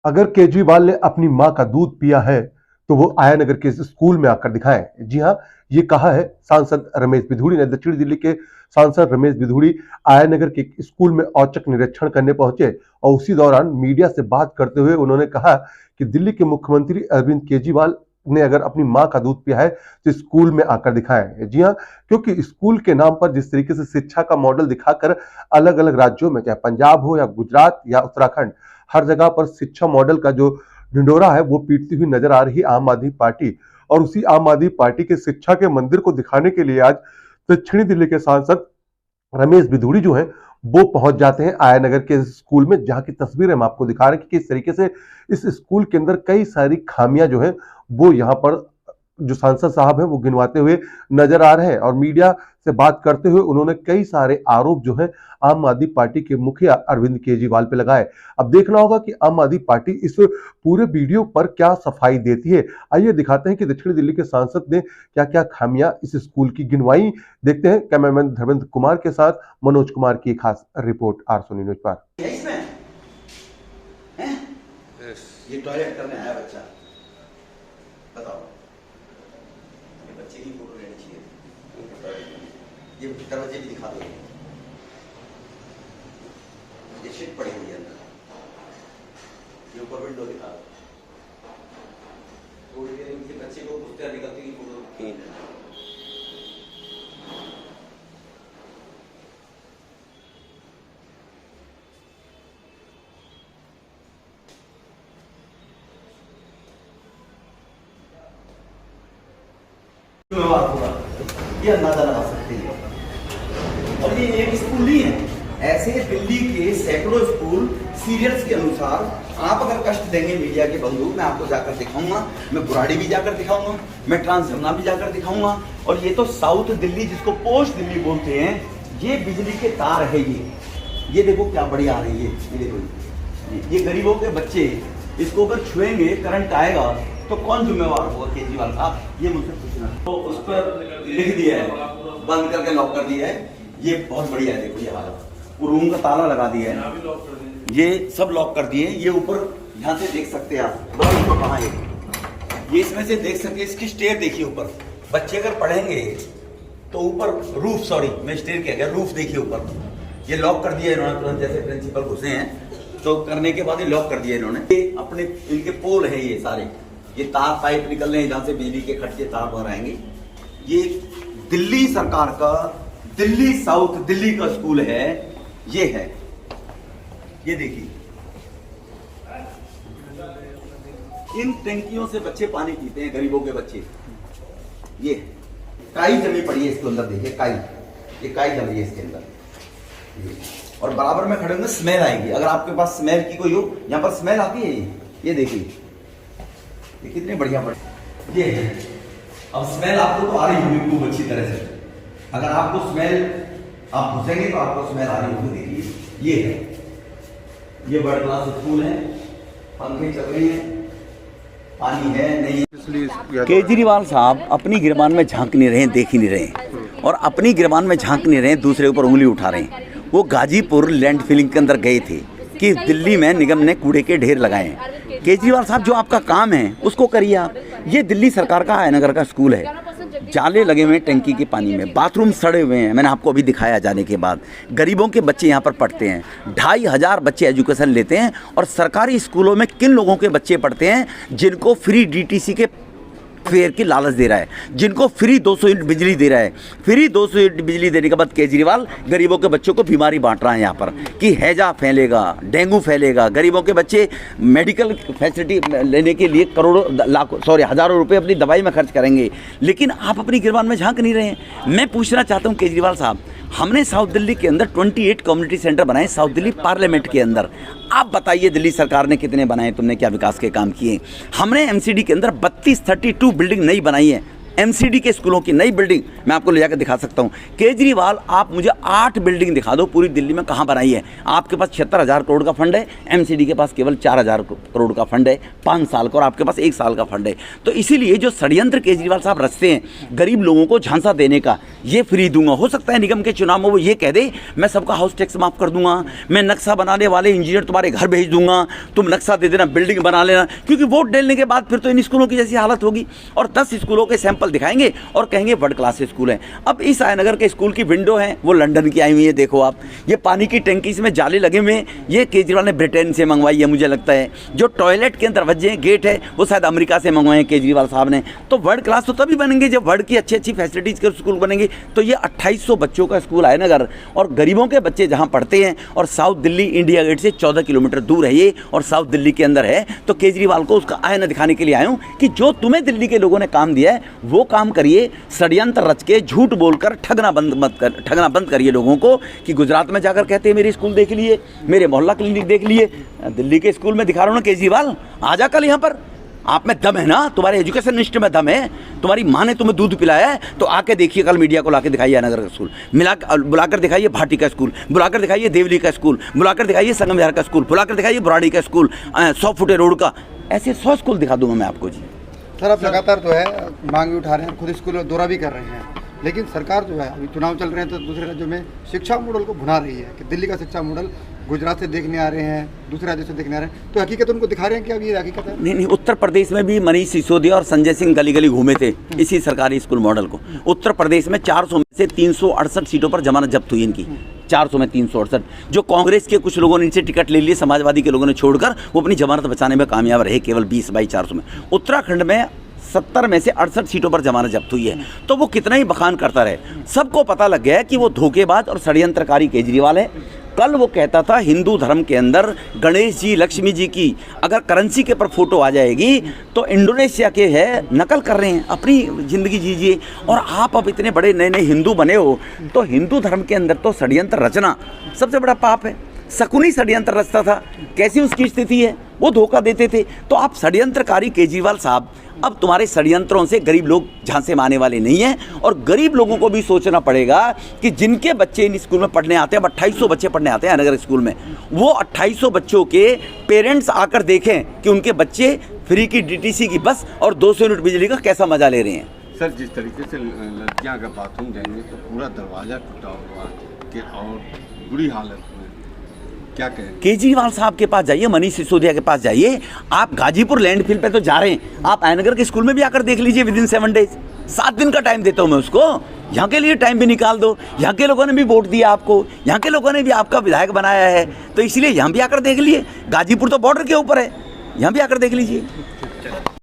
अगर केजरीवाल ने अपनी मां का दूध पिया है तो वो आया नगर के स्कूल में आकर दिखाएं। जी हां, ये कहा है सांसद रमेश बिधूड़ी ने। दक्षिण दिल्ली के सांसद रमेश बिधूड़ी आया नगर के स्कूल में औचक निरीक्षण करने पहुंचे और उसी दौरान मीडिया से बात करते हुए उन्होंने कहा कि दिल्ली के मुख्यमंत्री अरविंद केजरीवाल ने अगर अपनी मां का दूध पिया है तो स्कूल में आकर दिखाएं। जी हां, क्योंकि स्कूल के नाम पर जिस तरीके से शिक्षा का मॉडल दिखाकर अलग अलग राज्यों में, चाहे पंजाब हो या गुजरात या उत्तराखंड, हर जगह पर शिक्षा मॉडल का जो ढिंडोरा है वो पीटती हुई नजर आ रही आम आदमी पार्टी। और उसी आम आदमी पार्टी के शिक्षा के मंदिर को दिखाने के लिए आज दक्षिणी दिल्ली के सांसद रमेश बिधूड़ी जो हैं वो पहुंच जाते हैं आया नगर के स्कूल में, जहां की तस्वीर हम आपको दिखा रहे हैं कि किस तरीके से इस स्कूल के अंदर कई सारी खामियां जो हैं वो यहां पर जो सांसद साहब हैं वो गिनवाते हुए नजर आ रहे हैं। और मीडिया से बात करते हुए उन्होंने कई सारे आरोप जो है आम आदमी पार्टी के मुखिया अरविंद केजरीवाल पे लगाए। अब देखना होगा कि आम आदमी पार्टी इस पूरे वीडियो पर क्या सफाई देती है। आइए दिखाते हैं कि दक्षिण दिल्ली के सांसद ने क्या क्या खामियां इस स्कूल की गिनवाई। देखते हैं कैमरामैन धर्मेंद्र कुमार के साथ मनोज कुमार की खास रिपोर्ट आर सोनी न्यूज पर। ये टॉयलेट करने आया बच्चा, बताओ, ये बच्चे की फोटो लेनी चाहिए। ये दरवाजे भी दिखा दो, ये शीट पड़ी हुई है अंदर, ये ऊपर विंडो दिखा दो। थोड़ी देर उनके बच्चे को घुसते निकलते की फोटो खींच। ये अंदाजा लगा सकते हैं। और ये एक स्कूल नहीं है, ऐसे दिल्ली के सैकड़ों स्कूल सीरियल्स के अनुसार। आप अगर कष्ट देंगे मीडिया के बंधु, मैं आपको जाकर दिखाऊंगा, मैं बुराड़ी भी जाकर दिखाऊंगा, मैं ट्रांस जमुना भी जाकर दिखाऊंगा। और ये तो साउथ दिल्ली, जिसको पोस्ट दिल्ली बोलते हैं, ये बिजली के तार है। ये देखो क्या बढ़िया आ रही है। ये देखो, ये गरीबों के बच्चे, इसको अगर छुएंगे करंट आएगा तो कौन जिम्मेवार होगा? केजरीवाल साहब, ये मुझसे पूछना। तो उस पर लिख दिया है, बंद करके लॉक कर दिया है। ये बहुत बढ़िया है, देखो ये हालत। वो रूम का ताला लगा दिया है, ये सब लॉक कर दिए। ये ऊपर यहाँ से देख सकते हैं आप, कहाँ है ये, इसमें से देख सकते हैं। इसकी स्टेयर देखिए ऊपर, बच्चे अगर पढ़ेंगे तो ऊपर रूफ, सॉरी मैं स्टेयर कह गया, रूफ देखिए ऊपर। ये लॉक कर दिया इन्होंने तुरंत, जैसे प्रिंसिपल घुसे हैं तो करने के बाद ये लॉक कर दिया इन्होंने। ये अपने इनके पोल है, ये सारे ये तार पाइप निकल रहे हैं जहां से बिजली के खटके तार बाहर आएंगे। ये दिल्ली सरकार का, दिल्ली साउथ दिल्ली का स्कूल है, ये है। ये देखिए, इन टंकियों से बच्चे पानी पीते हैं, गरीबों के बच्चे। ये काई जमी पड़ी है इसके अंदर, देखिए काई, ये काई जमी है इसके अंदर। और बराबर में खड़े होंगे, स्मेल आएगी। अगर आपके पास स्मेल की कोई हो, यहाँ पर स्मेल आती है। ये देखिए, ये कितनी बढ़िया पड़ी। ये अब स्मेल आपको तो आ रही होगी खूब अच्छी तरह से। अगर आपको स्मेल, आप घुसेंगे तो आपको स्मेल आ रही होगी। देखिए ये है, ये बर्ड क्लास स्कूल है, पंखे चल रही है, पानी है नहीं। केजरीवाल साहब अपनी गिरबान में झांक नहीं रहे, देख ही नहीं रहे, और अपनी गिरबान में झांक नहीं रहे, दूसरे ऊपर उंगली उठा रहे हैं। वो गाजीपुर लैंड फिलिंग के अंदर गए थे कि दिल्ली में निगम ने कूड़े के ढेर लगाए। केजरीवाल साहब, जो आपका काम है उसको करिए आप। ये दिल्ली सरकार का आया नगर का स्कूल है, जाले लगे हुए हैं टंकी के पानी में, बाथरूम सड़े हुए हैं, मैंने आपको अभी दिखाया जाने के बाद। गरीबों के बच्चे यहाँ पर पढ़ते हैं, 2500 बच्चे एजुकेशन लेते हैं। और सरकारी स्कूलों में किन लोगों के बच्चे पढ़ते हैं? जिनको फ्री डीटीसी के फेयर की लालच दे रहा है, जिनको फ्री 200 यूनिट बिजली दे रहा है। फ्री 200 यूनिट बिजली देने के बाद केजरीवाल गरीबों के बच्चों को बीमारी बांट रहा है यहाँ पर, कि हैजा फैलेगा, डेंगू फैलेगा। गरीबों के बच्चे मेडिकल फैसिलिटी लेने के लिए करोड़ों, लाखों, सॉरी हज़ारों रुपए अपनी दवाई में खर्च करेंगे, लेकिन आप अपनी गिरबान में झांक नहीं रहे हैं। मैं पूछना चाहता हूँ केजरीवाल साहब, हमने साउथ दिल्ली के अंदर 28 कम्युनिटी सेंटर बनाए, साउथ दिल्ली पार्लियामेंट के अंदर। आप बताइए दिल्ली सरकार ने कितने बनाए, तुमने क्या विकास के काम किए? हमने एमसीडी के अंदर 32 बिल्डिंग नई बनाई है एमसीडी के स्कूलों की नई बिल्डिंग मैं आपको ले जाकर दिखा सकता हूँ। केजरीवाल, आप मुझे 8 बिल्डिंग दिखा दो पूरी दिल्ली में कहाँ बनाई है। आपके पास 76,000 करोड़ का फंड है, एमसीडी के पास केवल 4,000 करोड़ का फंड है 5 साल का, और आपके पास 1 साल का फंड है। तो इसीलिए जो षड्यंत्र केजरीवाल साहब रचते हैं गरीब लोगों को झांसा देने का, ये फ्री दूंगा, हो सकता है निगम के चुनाव में वो ये कह दे मैं सबका हाउस टैक्स माफ कर दूंगा, मैं नक्शा बनाने वाले इंजीनियर तुम्हारे घर भेज दूंगा, तुम नक्शा दे देना, बिल्डिंग बना लेना, क्योंकि वोट डालने के बाद फिर तो इन स्कूलों की जैसी हालत होगी। और 10 स्कूलों के सैंपल दिखाएंगे और कहेंगे वर्ल्ड क्लास स्कूल है। अब इस आयनगर के स्कूल की विंडो है वो लंदन की आई हुई है, देखो आप, ये पानी की टंकी इसमें जाले लगे हुए हैं, ये केजरीवाल ने ब्रिटेन से मंगवाई है मुझे लगता है। जो टॉयलेट के दरवाजे गेट है वो शायद अमेरिका से मंगवाए हैं केजरीवाल साहब ने। तो वर्ल्ड क्लास तो तभी बनेंगे जब वर्ल्ड की अच्छी अच्छी फैसिलिटीज़ के स्कूल बनेंगे। तो ये 2800 बच्चों का स्कूल आयनगर, और गरीबों के बच्चे जहाँ पढ़ते हैं, और साउथ दिल्ली इंडिया गेट से 14 किलोमीटर दूर है ये, और साउथ दिल्ली के अंदर है। तो केजरीवाल को उसका आईना दिखाने के लिए आया हूँ कि जो तुम्हें दिल्ली के लोगों ने काम दिया है वो काम करिए, षड्यंत्र रच के झूठ बोलकर ठगना बंद करिए लोगों को कि गुजरात में जाकर कहते हैं मेरे स्कूल देख लिए, मेरे मोहल्ला क्लिनिक देख लिए, दिल्ली के स्कूल में दिखा रहा हूँ ना केजरीवाल, आ जा कल यहाँ पर, आप में दम है ना, तुम्हारे एजुकेशन मिनिस्टर में दम है, तुम्हारी माँ ने तुम्हें दूध पिलाया है, तो आके देखिए कल मीडिया को लाके दिखाइए नगर का स्कूल, बुलाकर दिखाइए भाटी का स्कूल, बुलाकर दिखाइए देवली का स्कूल, बुलाकर दिखाइए संगम विहार का स्कूल, बुलाकर दिखाइए बुराड़ी का स्कूल, 100 फुटे रोड का, ऐसे 100 स्कूल दिखा दूंगा मैं आपको जी। सर, आप लगातार जो है मांग भी उठा रहे हैं, खुद स्कूल में दौरा भी कर रहे हैं, लेकिन सरकार जो है अभी चुनाव चल रहे हैं तो दूसरे राज्यों में शिक्षा मॉडल को भुना रही है कि दिल्ली का शिक्षा मॉडल गुजरात से देखने आ रहे हैं, दूसरे राज्यों से देखने आ रहे हैं, तो हकीकत उनको दिखा रहे हैं कि अब ये हकीकत है? नहीं, उत्तर प्रदेश में भी मनीष सिसोदिया और संजय सिंह गली गली घूमे थे इसी सरकारी स्कूल मॉडल को। उत्तर प्रदेश में 400 में से 368 सीटों पर जमानत जब्त हुई इनकी, 400 में 368। जो कांग्रेस के कुछ लोगों ने इनसे टिकट ले लिए, समाजवादी के लोगों ने छोड़कर, वो अपनी जमानत बचाने में कामयाब रहे केवल 20/400 में। उत्तराखंड में 70 में से 68 सीटों पर जमानत जब्त हुई है। तो वो कितना ही बखान करता रहे, सबको पता लग गया है कि वो धोखेबाज और षड्यंत्रकारी केजरीवाल है। कल वो कहता था हिंदू धर्म के अंदर गणेश जी, लक्ष्मी जी की अगर करेंसी के पर फोटो आ जाएगी तो इंडोनेशिया के है, नकल कर रहे हैं, अपनी ज़िंदगी जीजिए। और आप अब इतने बड़े नए नए हिंदू बने हो, तो हिंदू धर्म के अंदर तो षड्यंत्र रचना सबसे बड़ा पाप है। शकुनी षड्यंत्र रचता था, कैसी उसकी स्थिति है, वो धोखा देते थे। तो आप षड्यंत्रकारी केजरीवाल साहब, अब तुम्हारे षड्यंत्रों से गरीब लोग झांसे में आने वाले नहीं हैं। और गरीब लोगों को भी सोचना पड़ेगा कि जिनके बच्चे इन स्कूल में पढ़ने आते हैं, अब 2800 बच्चे पढ़ने आते हैं नगर स्कूल में, वो 2800 बच्चों के पेरेंट्स आकर देखें कि उनके बच्चे फ्री की डीटीसी की बस और 200 यूनिट बिजली का कैसा मजा ले रहे हैं। सर, जिस तरीके से लड़कियां अगर बाथरूम जाएंगे तो पूरा दरवाज़ा टूटा हुआ कि और बुरी हालत में, क्या कहें? केजरीवाल साहब के पास जाइए, मनीष सिसोदिया के पास जाइए, आप गाजीपुर लैंडफिल पे तो जा रहे हैं, आप आयनगर के स्कूल में भी आकर देख लीजिए विदिन 7 डेज। 7 दिन का टाइम देता हूं मैं उसको, यहाँ के लिए टाइम भी निकाल दो। यहाँ के लोगों ने भी वोट दिया आपको, यहाँ के लोगों ने भी आपका विधायक बनाया है, तो इसलिए यहाँ भी आकर देख लीजिए। गाजीपुर तो बॉर्डर के ऊपर है, यहाँ भी आकर देख लीजिए।